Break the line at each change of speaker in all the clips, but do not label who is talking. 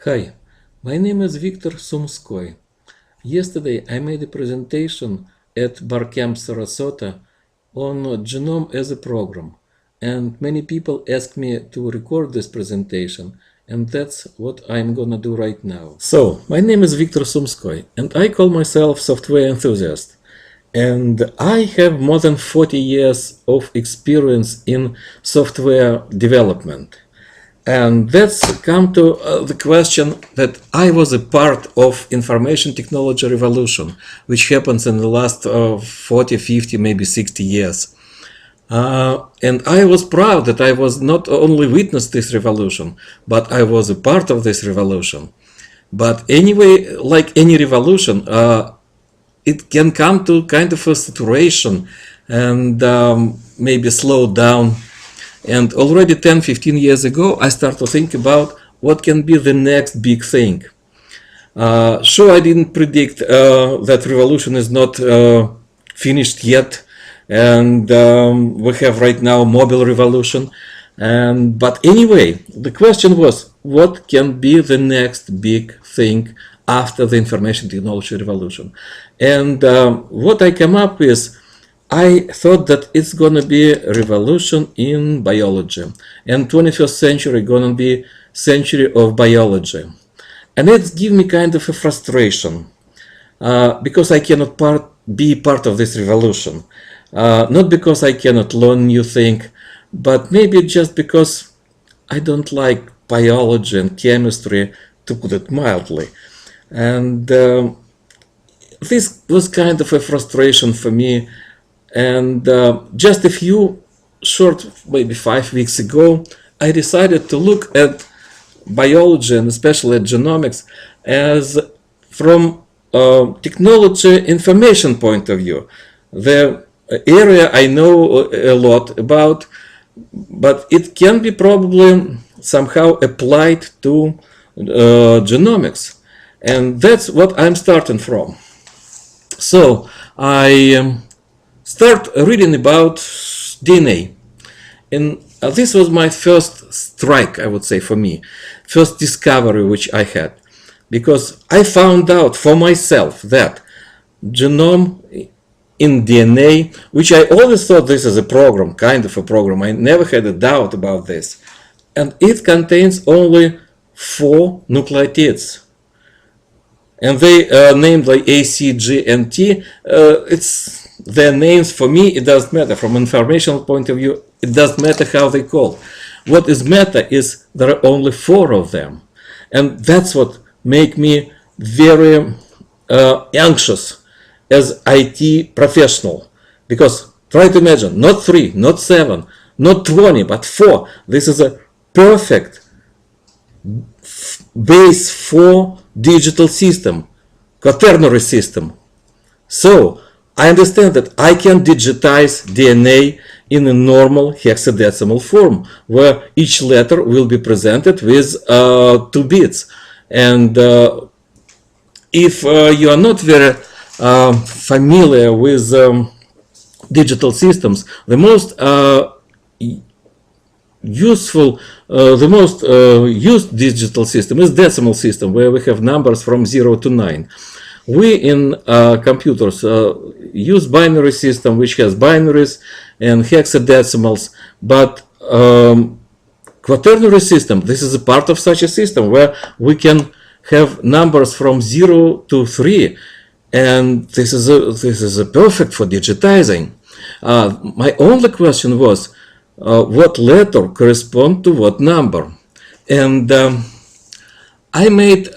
Hi, my name is Viktor Sumskoy. Yesterday I made a presentation at Barcamp Sarasota on genome as a program, and many people asked me to record this presentation, and that's what I'm gonna do right now. So, my name is Viktor Sumskoy, and I call myself software enthusiast. And I have more than 40 years of experience in software development. And that's come to the question that I was a part of information technology revolution, which happens in the last 40, 50, maybe 60 years. And I was proud that I was not only witnessed this revolution, but I was a part of this revolution. But anyway, like any revolution, it can come to kind of a saturation and maybe slow down. And already 10, 15 years ago, I started to think about what can be the next big thing. Sure, I didn't predict that revolution is not finished yet. And we have right now mobile revolution. But anyway, the question was, what can be the next big thing after the information technology revolution? And what I came up with, I thought that it's going to be a revolution in biology, and 21st century going to be century of biology. And it's give me kind of a frustration because I cannot be part of this revolution. Not because I cannot learn new thing, but maybe just because I don't like biology and chemistry, to put it mildly. And this was kind of a frustration for me. And just a few short, maybe 5 weeks ago, I decided to look at biology and especially at genomics as from technology information point of view. The area I know a lot about, but it can be probably somehow applied to genomics. And that's what I'm starting from. So I start reading about DNA. And this was my first strike, I would say, for me. First discovery which I had. Because I found out for myself that genome in DNA, which I always thought this is a program, kind of a program. I never had a doubt about this. And it contains only 4 nucleotides. And they named like A, C, G, and T. It's their names. For me, it doesn't matter. From an informational point of view, it doesn't matter how they call. What is matter is there are only 4 of them. And that's what make me very anxious as IT professional. Because try to imagine, not 3, not 7, not 20, but 4. This is a perfect base for digital system, quaternary system. So I understand that I can digitize DNA in a normal hexadecimal form, where each letter will be presented with 2 bits. And if you are not very familiar with digital systems, the most used digital system is decimal system, where we have numbers from 0 to 9. We in computers use binary system, which has binaries and hexadecimals, but quaternary system, this is a part of such a system where we can have numbers from 0 to 3, and this is a perfect for digitizing. My only question was, what letter correspond to what number? And I made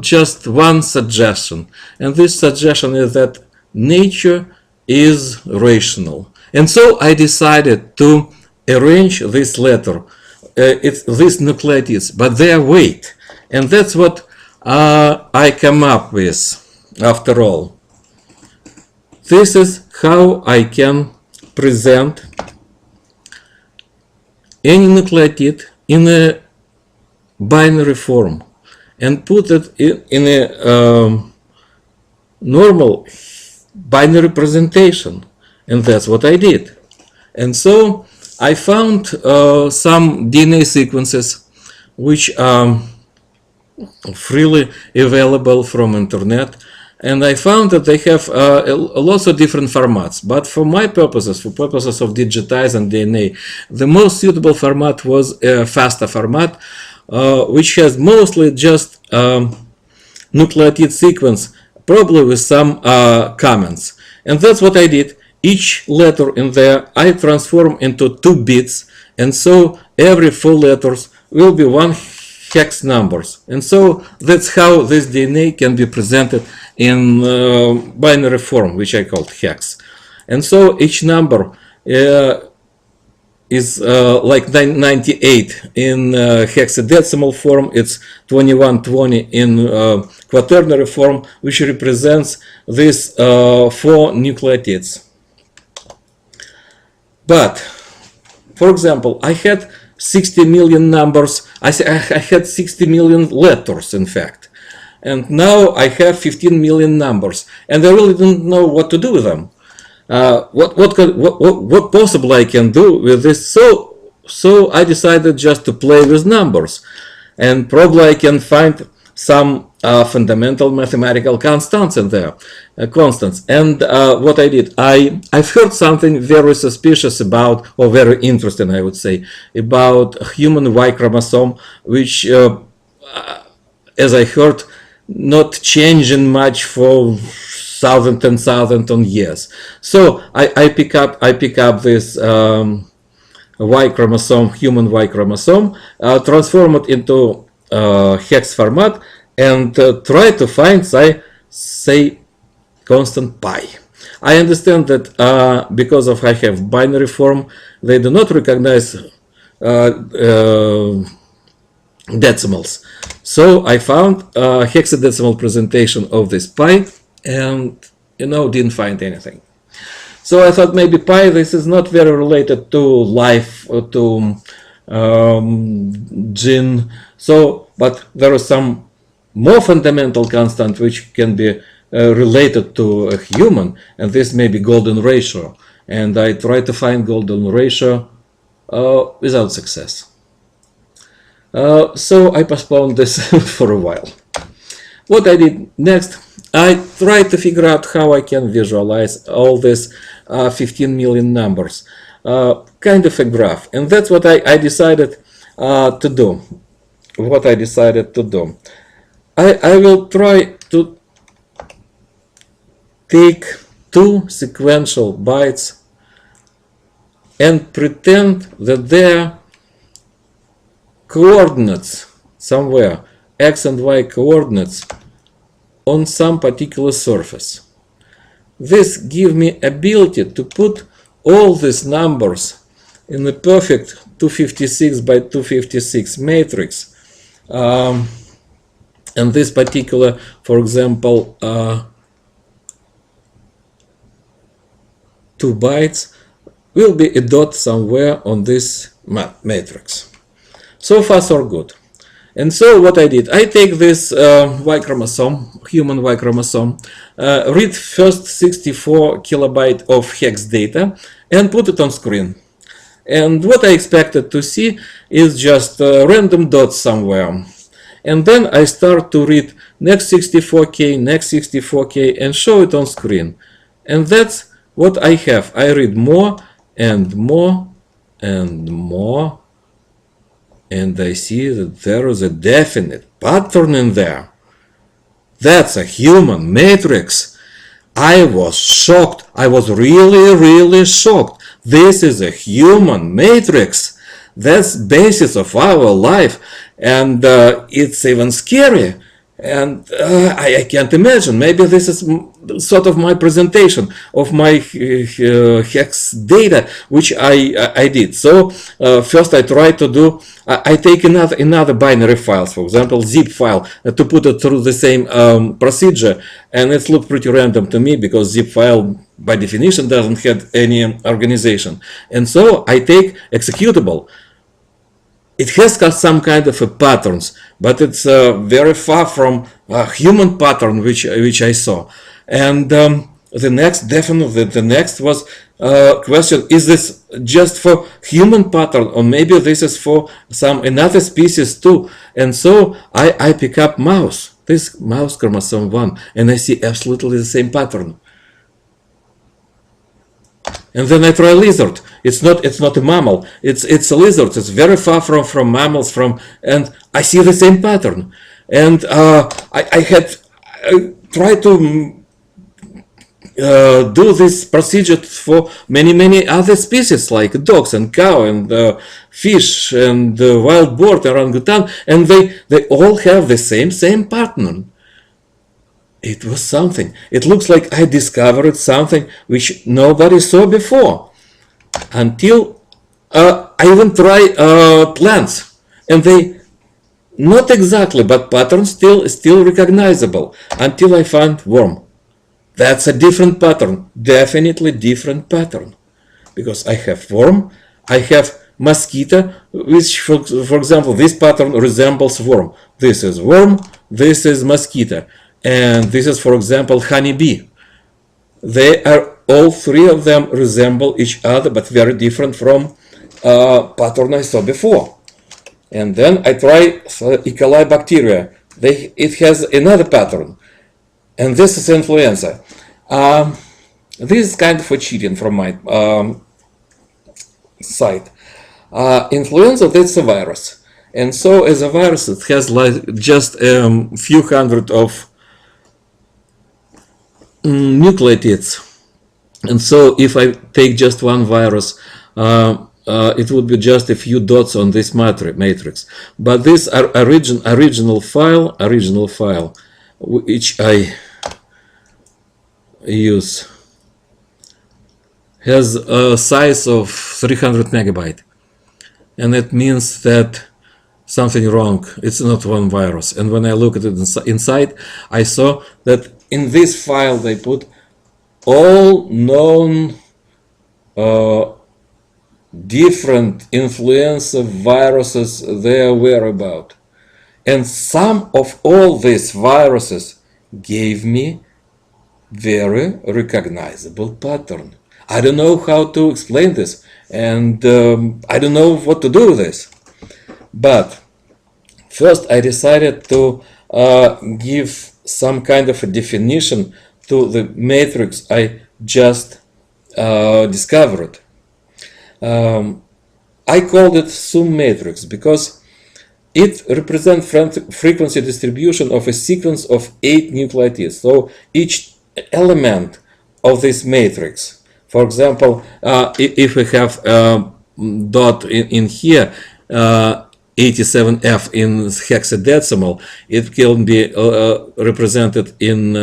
just one suggestion, and this suggestion is that nature is rational. And so I decided to arrange this letter, these nucleotides, but their weight. And that's what I come up with after all. This is how I can present any nucleotide in a binary form and put it in a normal binary presentation. And that's what I did. And so I found some DNA sequences which are freely available from internet. And I found that they have lots of different formats. But for my purposes, for purposes of digitizing DNA, the most suitable format was a FASTA format, which has mostly just nucleotide sequence, probably with some comments. And that's what I did. Each letter in there I transform into 2 bits, and so every 4 letters will be 1 hex numbers. And so that's how this DNA can be presented in binary form, which I called hex. And so each number is like 98 in hexadecimal form. It's 2120 in quaternary form, which represents these 4 nucleotides. But, for example, I had 60 million numbers. I had 60 million letters, in fact. And now I have 15 million numbers. And I really don't know what to do with them. What possibly I can do with this? So I decided just to play with numbers. And probably I can find some fundamental mathematical constants in there, constants. And what I did, I've heard something very suspicious about, or very interesting, I would say, about human Y chromosome, which, as I heard, not changing much for thousands and thousands of years. So I pick up this Y chromosome, human Y chromosome, transform it into hex format, and try to find, say, constant pi. I understand that because of I have binary form, they do not recognize decimals. So I found a hexadecimal presentation of this pi, and didn't find anything. So I thought maybe pi, this is not very related to life or to gene. So, but there is some more fundamental constant which can be related to a human, and this may be golden ratio. And I tried to find golden ratio without success. So I postponed this for a while. What I did next, I tried to figure out how I can visualize all these 15 million numbers, kind of a graph. And that's what I decided to do. I will try to take 2 sequential bytes and pretend that they're coordinates somewhere, x and y coordinates, on some particular surface. This gives me ability to put all these numbers in a perfect 256 by 256 matrix. And this particular, for example, 2 bytes will be a dot somewhere on this matrix. So far, so good. And so what I did, I take this Y chromosome, human Y chromosome, read first 64 kilobyte of hex data and put it on screen. And what I expected to see is just random dots somewhere. And then I start to read next 64K, next 64K, and show it on screen. And that's what I have. I read more and more and more, and I see that there is a definite pattern in there. That's a human matrix. I was shocked. I was really, really shocked. This is a human matrix. That's basis of our life, and it's even scary. And I can't imagine. Maybe this is sort of my presentation of my hex data, which I did. So first I try to do. I take another binary files, for example, zip file, to put it through the same procedure, and it looked pretty random to me because zip file by definition doesn't have any organization. And so I take executable. It has got some kind of a patterns, but it's very far from a human pattern which I saw. And the next, definitely the next was question, is this just for human pattern, or maybe this is for some another species too? And so I pick up mouse, this mouse chromosome 1, and I see absolutely the same pattern. And then I try lizard. It's not a mammal. It's a lizard. It's very far from mammals. And I see the same pattern. And I had tried to do this procedure for many other species like dogs and cow and fish and wild boar, orangutan, and they all have the same pattern. It was something. It looks like I discovered something which nobody saw before. Until I even try plants, and they not exactly, but pattern still recognizable. Until I find worm. That's a different pattern, definitely different pattern, because I have worm, I have mosquito, which for example this pattern resembles worm. This is worm, this is mosquito. And this is, for example, honeybee. They are, all three of them resemble each other, but very different from pattern I saw before. And then I try E. coli bacteria. It has another pattern. And this is influenza. This is kind of a cheating from my side. Influenza, that's a virus. And so as a virus, it has like just a few hundred of nucleotides, and so if I take just one virus, it would be just a few dots on this matrix. But this original file, which I use, has a size of 300 megabyte, and it means that something wrong. It's not one virus. And when I look at it inside, I saw that in this file they put all known different influenza viruses they are aware about. And some of all these viruses gave me very recognizable pattern. I don't know how to explain this, and I don't know what to do with this. But first I decided to give some kind of a definition to the matrix I just discovered. I called it SUM matrix because it represents frequency distribution of a sequence of 8 nucleotides. So each element of this matrix, for example, if we have dot in here, 87F in hexadecimal, it can be represented in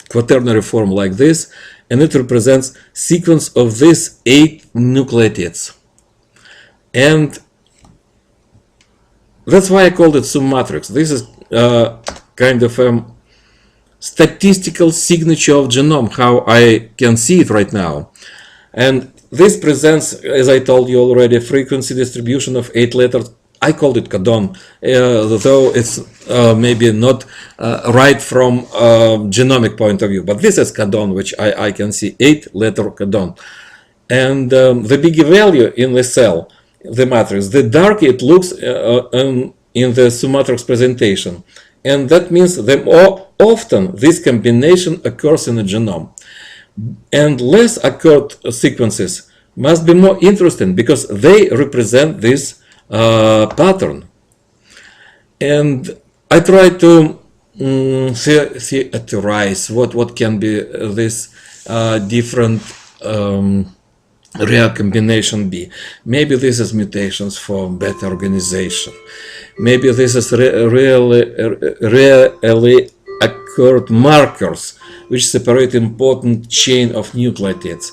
quaternary form like this, and it represents sequence of these 8 nucleotides. And that's why I called it SUM matrix. This is kind of a statistical signature of genome, how I can see it right now. And this presents, as I told you already, frequency distribution of 8 letters. I called it codon, though it's maybe not right from genomic point of view. But this is codon, which I can see 8-letter codon. And the bigger value in the cell, the matrix, the darker it looks in the SUM matrix presentation. And that means the more often this combination occurs in the genome. And less occurred sequences must be more interesting because they represent this pattern. And I try to theorize what can be this different rare combination be. Maybe this is mutations for better organization. Maybe this is rarely occurred markers which separate important chain of nucleotides.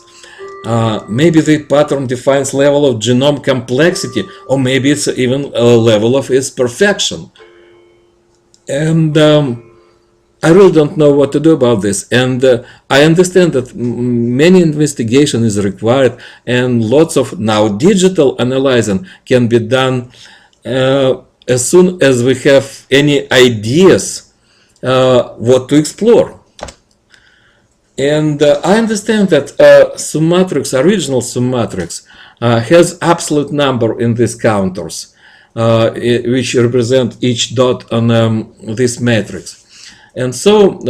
Maybe the pattern defines level of genome complexity, or maybe it's even a level of its perfection. And I really don't know what to do about this. And I understand that many investigation is required, and lots of now digital analyzing can be done as soon as we have any ideas what to explore. And I understand that sum matrix, original sum matrix, has absolute number in these counters, which represent each dot on this matrix. And so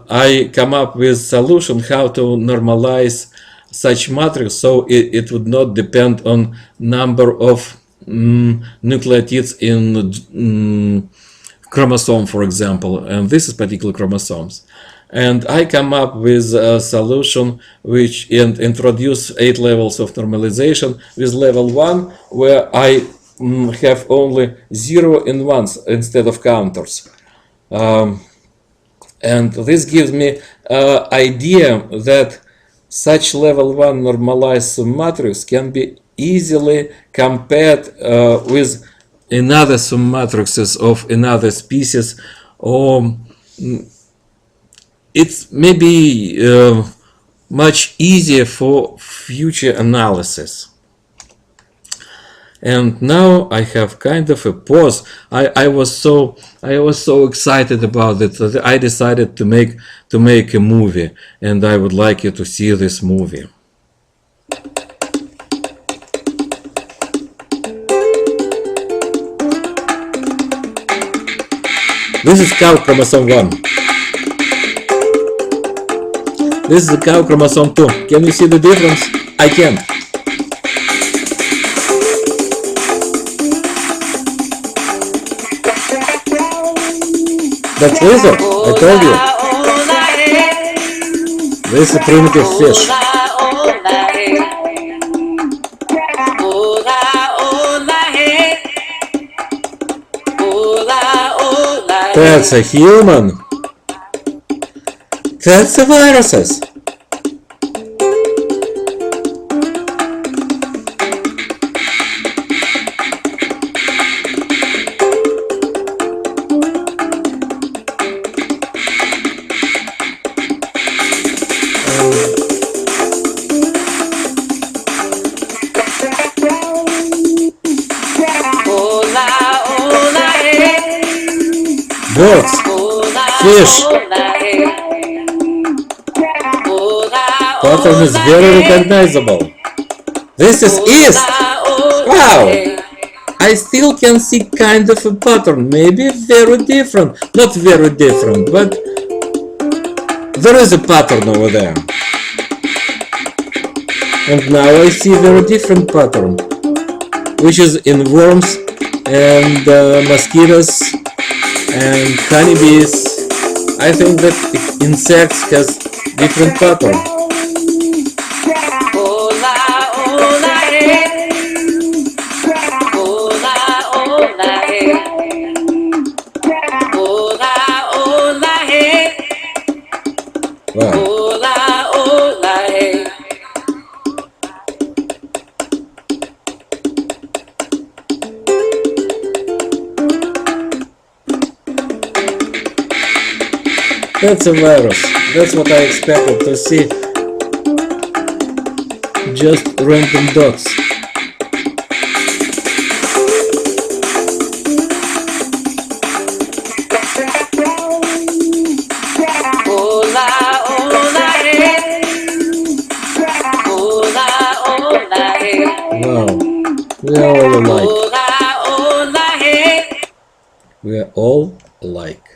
I come up with solution how to normalize such matrix so it would not depend on number of nucleotides in chromosome, for example, and this is particular chromosomes. And I come up with a solution which introduce 8 levels of normalization, with level 1 where I have only 0 and 1s instead of counters. And this gives me idea that such level 1 normalized sum matrix can be easily compared with another sum matrices of another species, or it's maybe much easier for future analysis. And now I have kind of a pause. I was so excited about it that I decided to make a movie, and I would like you to see this movie. This is cow chromosome 1. This is the cow chromosome 2. Can you see the difference? I can. That's lizard, I told you. This is a primitive fish. That's a human. That's a viruses. Birds, fish. Pattern is very recognizable. This is east. Wow! I still can see kind of a pattern, maybe very different. Not very different, but there is a pattern over there. And now I see very different pattern, which is in worms and mosquitoes and honeybees. I think that insects has different pattern. Wow. That's a virus. That's what I expected to see. Just random dots. Wow, we are all alike. We are all alike.